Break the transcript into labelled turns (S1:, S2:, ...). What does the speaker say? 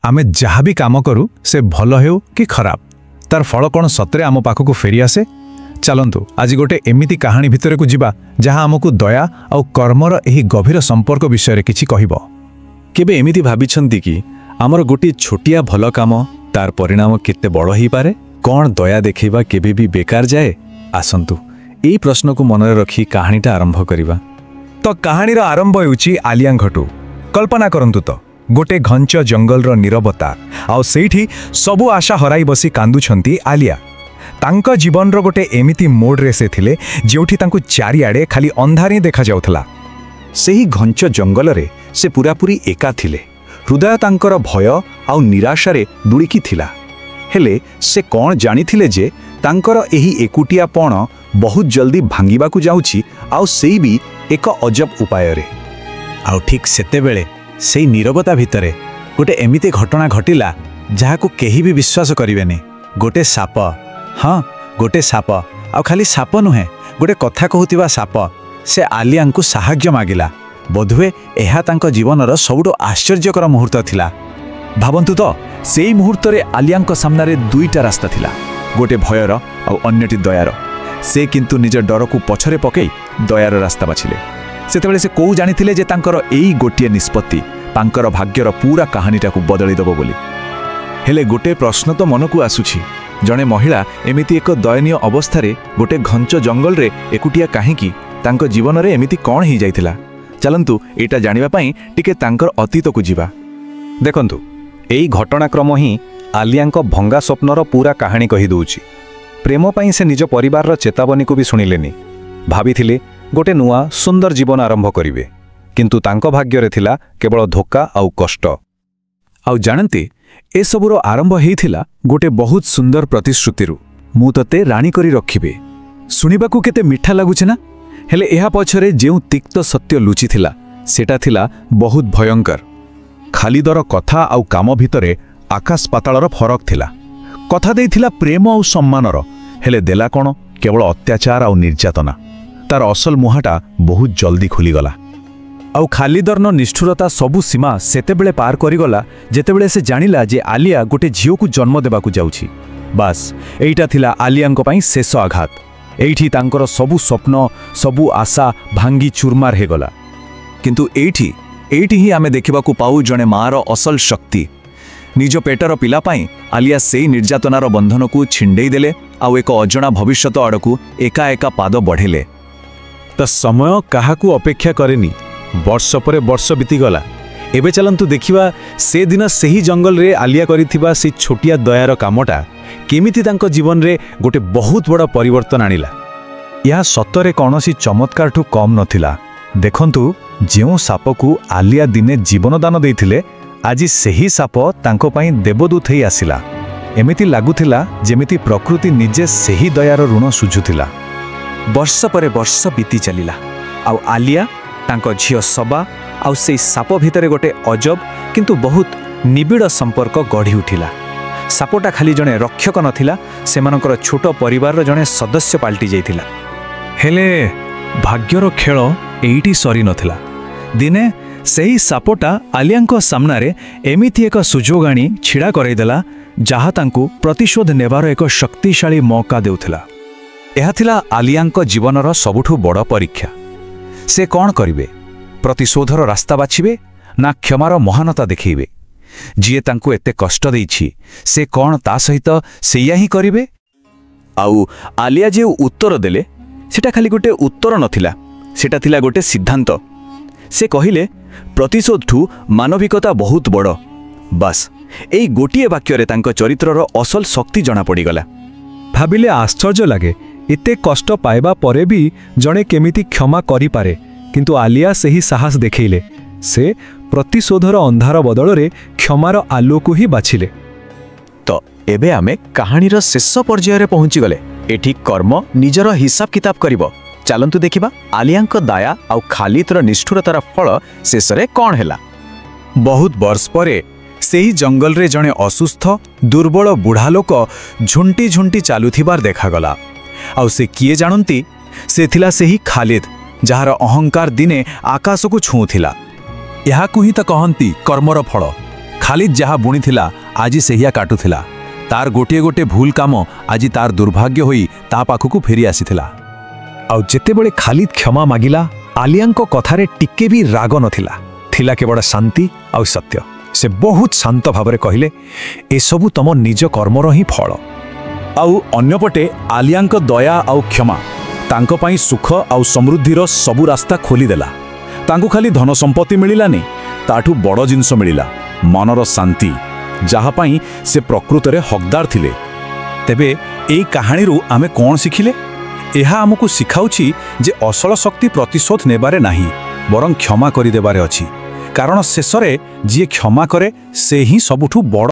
S1: आमे जहाँ भी काम करू से भल हेउ कि खराब तार फल कौन सतरे आम पाखक फेरी आसे। चलंतु आज गोटे एमिति कहानी भितर को जिबा जहाँ आमको दया और कर्मर एही गभीर संपर्क विषय किछि कहिबो। केबे एमिति भाबिछंती कि आमर गोटे छोटिया भल काम तार परिणाम केते बड़ ही पारे? कौन दया देखैबा केबे भी बेकार जाए? आसंतु एही प्रश्न को मनरे रखी कहानीटा आरंभ करिबा। तो कहानीर आरंभ होउछि आलियांघटू। कल्पना करंतु तो गोटे घंच जंगलर नीरवता आउ सेठी सबु आशा हराई बसी कांदुछंती आलिया। तांका जीवनर गोटे एमिति मोड्रे से थिले जेउठी तांकु चारिआडे खाली अंधारी देखा जाउथला। सेही घंच जंगलरे से पूरापूरी एका थिले। हृदय तांकर भय आउ निराशारे बुड़िकी थिला। हेले से कौन जानिथिले जे तांकर एही एकुटियापण बहुत जल्दी भांगिबाकु जाउछि आउ सेही भी एक अजब उपाୟରେ। आउ ठीक सेतेबेले सेही नीरवता भितरे गोटे एमिति घटना घटिला जहाकु केही भी विश्वास करिवेनी। गोटे साप, हाँ गोटे साप, आउ खाली साप नुहे गोटे कथा कहूतिबा साप से आलियांकु साहाय्य मागिला। बोधुए एहा तांको जीवनर सबुठो आश्चर्यकर मुहूर्त थिला। भाबंतु तो सेही मुहूर्तरे आलियांको सामनारे दुईटा रास्ता थिला, गोटे भयर आउ अन्यटी दयार। से किंतु निज डर को पछरे पकई दयार रास्ता बाछिले। सेतेबेले से कोउ जानिथिले जे तांकर एई गोटिए निष्पत्ति तांकर भाग्यर पूरा कहानीटा को बदली दबो बोली। हेले गोटे प्रश्न तो मन को आसुछि, जणे महिला एमिति एक दयनीय अवस्थारे गोटे घंच जंगल रे एकुटिया काहेकि तांको जीवन रे एमिति कोन ही जाइथिला? चलंतु एटा जानिबा पई टिके तांकर अतीत को जिबा। देखंतु एई घटनाक्रम ही आलियांको भंगा स्वप्नर पूरा कहानी कहि दउछि। प्रेम पई से निज परिवार चेतावनी को भी सुनिलेनी। भाबिथिले गोटे नुआ सुंदर जीवन आरंभ करिवे, किंतु तांको भाग्य थिला केवल धोका आउ कष्ट। आउ जानते ए सबुर आरंभ हेइथिला गोटे बहुत सुंदर प्रतिश्रुतिरु, मु तते राणी करी रखिबे। सुनिबाकू केते मिठा लागुछ ना? हेले एहा पछरे जेउ तिक्त सत्य लुचि थिला सेटा थिला बहुत भयंकर। खालिदर कथा आउ काम भितरे आकाश पातालर फरक थिला। कथा देइथिला प्रेम आउ सम्मानर, हेले देला कोन केवल अत्याचार आउ निर्यातना। तार असल मुहाटा बहुत जल्दी खुलीगला। आउ खालिदरन निष्ठुरता सबु सीमा सेतेबेले पार करिगला जेतेबेले से जानिला जे आलिया गोटे झियो को जन्म देबाकू जाउछि। बास एइटा थिला आलियांको पई शेष आघात। एइठी तांकर सबु स्वप्न सबु आशा भांगी चूरमार हेगला। किंतु एइठी ही आमे देखिबाकू पाऊ जणे मार असल शक्ति। निज पेटर पिला पाई आलिया सेई निर्यातनार बंधन को छिंडेई देले आउ एक अजणा भविष्यत आड़कू एका एका पाद बढ़ेले। तो समय काहाकू अपेक्षा करेनी। वर्ष परे वर्ष बीतीगला। एबे चलंतु देखिबा से दिन सेही जंगल रे आलिया करिथिबा से छोटिया दयार कामटा केमिति तांको जीवन रे गोटे बहुत बड़ा परिवर्तन आनिला। या सतरे कौनसी चमत्कार ठू कम नथिला। देखंतु जेउ सापकू आलिया दिने जीवनदान देइथिले आज सेही साप तांको पई देवदूत हेई आसिला। एमिति लागुथिला जेमिति प्रकृति निजे सेही दयार ऋण सुझुथिला। वर्ष परे वर्ष बीती चलिला आउ आलिया तांको झियो सबा आउ सेई साप भितरे गोटे अजब किंतु बहुत निबिड़ संपर्क गढ़ी उठिला। सापटा खाली जणे रक्षक नथिला, सेमानकर छोट परिवार जणे सदस्य पाल्टी जाइथिला। हेले भाग्यर खेल एइटी सरी नथिला। दिने सेही सापटा आलियांको सामनारे एमिति एक सुजोग आनी छिड़ा करैदेला जहा तांकु प्रतिशोध नेबार एक शक्तिशाली मौका देउथिला। एहा थिला आलियांको जीवनर सबुठु बड़ परीक्षा। से कौन करिवे? प्रतिशोधर रास्ता बाछिबे ना क्षमार महानता देखैबे? जिए तांकु एते कष्ट देइछि से कौन ता सहित सेया ही करिवे? आउ आलिया जे उत्तर देले सेटा खाली गोटे उत्तर नथिला, सेटा थिला गोटे सिद्धांत। से कहिले प्रतिशोधठू मानविकता बहुत बड़। बास एई गोटिए वाक्यरे तांको चरित्रर असल शक्ति जणा पड़ीगला। भाबिले आश्चर्य लागे एते कष्ट पाइबा परे भी जणे केमिति क्षमा करि पारे, किंतु आलिया सेही साहस देखैले। से प्रतिशोधर अंधार बदଳରେ क्षमार आलोक ही बाछिले। तो एबे आमे कहानीर शेष पर्याୟରେ पहुंची गले। एठी कर्म निजर हिसाब किताब करिवो। चलंतु देखिबा आलियांक दया आउ खालिदर निष्ठुरतार फल शेषरे कौन हैला। बहुत वर्ष परे सेही जंगल रे जणे असुस्थ दुर्बल बुढ़ा लोक झुंटी झुंटी चालुथिबार देखागला। आउ से किए जानती? से थिला सेही खालिद जार अहंकार दिने आकाश को छुँथिला। याकू ही तो कहंती कर्मर फल।
S2: ଖାଲିଦ୍ ଯାହା ବୁଣିଥିଲା ଆଜି ସେହିଆ କାଟୁଥିଲା। ତାର ଗୋଟିଏ ଗୋଟିଏ ଭୁଲ କାମ ଆଜି ତାର ଦୁର୍ଭାଗ୍ୟ ହୋଇ ତା ପାଖକୁ ଫେରି ଆସିଥିଲା।
S1: ଆଉ ଯେତେବେଳେ ଖାଲିଦ୍ କ୍ଷମା ମାଗିଲା, ଆଲିଆଙ୍କ କଥାରେ ଟିକେ ବି ରାଗ ନଥିଲା, ଥିଲା କେବଳ ଶାନ୍ତି ଆଉ ସତ୍ୟ। ସେ ବହୁତ ଶାନ୍ତ ଭାବରେ କହିଲେ, ଏସବୁ ତମ ନିଜ କର୍ମର ହିଁ ଫଳ।
S2: ଆଉ ଅନ୍ୟପଟେ ଆଲିଆଙ୍କ ଦୟା ଆଉ କ୍ଷମା ତାଙ୍କ ପାଇଁ ସୁଖ ଆଉ ସମୃଦ୍ଧିର ସବୁ ରାସ୍ତା ଖୋଲିଦେଲା। ତାଙ୍କୁ ଖାଲି ଧନ ସମ୍ପତ୍ତି ମିଳିଲାନି, ତାଠୁ ବଡ଼ ଜିନିଷ ମିଳିଲା, ମନର ଶାନ୍ତି, ଯାହା ପାଇଁ ସେ ପ୍ରକୃତରେ ହକଦାର ଥିଲେ। ତେବେ ଏହି କାହାଣୀରୁ ଆମେ କ'ଣ ଶିଖିଲେ? ଏହା ଆମକୁ ଶିଖାଉଛି ଯେ ଅସଲ ଶକ୍ତି ପ୍ରତିଶୋଧ ନେବାରେ ନାହିଁ, ବରଂ କ୍ଷମା କରିଦେବାରେ ଅଛି। କାରଣ ଶେଷରେ ଯିଏ କ୍ଷମା କରେ ସେ ହିଁ ସବୁଠୁ ବଡ଼